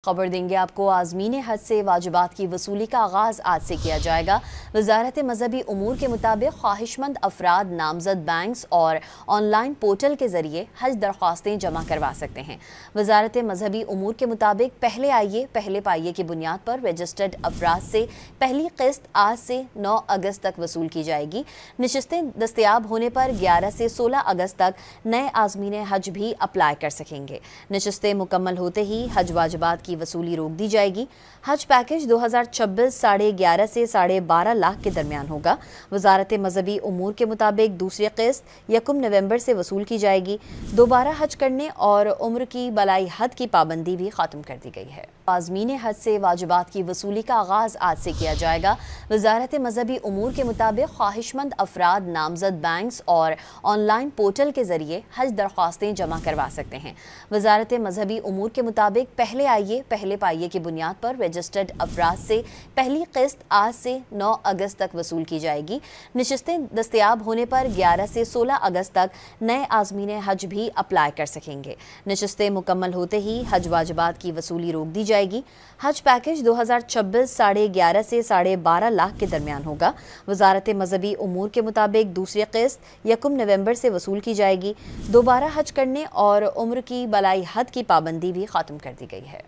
खबर देंगे आपको। आज़मीन हज से वाजिबात की वसूली का आगाज़ आज से किया जाएगा। वजारत मजहबी उमूर के मुताबिक ख्वाहिशमंद अफराद नामजद बैंक्स और ऑनलाइन पोर्टल के जरिए हज दरख्वास्तें जमा करवा सकते हैं। वजारत मजहबी उमूर के मुताबिक पहले आइए पहले पाइए की बुनियाद पर रजिस्टर्ड अफराद से पहली किस्त आज से 9 अगस्त तक वसूल की जाएगी। नशिस्तें दस्तयाब होने पर 11 से 16 अगस्त तक नए आज़मीन हज भी अप्लाई कर सकेंगे। नशिस्तें मुकम्मल होते ही हज वाजिबात की वसूली रोक दी जाएगी। हज पैकेज 2026 11.5 से 12.5 लाख के दरमियान होगा। वजारत मजहबी उमूर के मुताबिक दूसरी किस्त 1 नवंबर से वसूल की जाएगी। दोबारा हज करने और उम्र की बलाई हद की पाबंदी भी खत्म कर दी गई है। आज़मीन हज से वाजिबात की वसूली का आगाज़ आज से किया जाएगा। वजारत मजहबी उमूर के मुताबिक ख्वाहिशमंद अफराद नामजद बैंक्स और ऑनलाइन पोर्टल के जरिए हज दरख्वास्तें जमा करवा सकते हैं। वजारत मजहबी उमूर के मुताबिक पहले आइए पहले पाइए की बुनियाद पर रजिस्टर्ड अफराद से पहली किस्त आज से 9 अगस्त तक वसूल की जाएगी। नशिस्तें दस्तयाब होने पर 11 से 16 अगस्त तक नए आज़मीन हज भी अप्लाई कर सकेंगे। नशिस्तें मुकम्मल होते ही हज वाजिबात की वसूली रोक दी जाएगी। हज पैकेज 2026 11.5 से 12.5 लाख के दरमियान होगा। वजारत मजहबी उमूर के मुताबिक दूसरी किस्त 1 नवंबर से वसूल की जाएगी। दोबारा हज करने और उम्र की बलाई हद की पाबंदी भी खत्म कर दी गई है।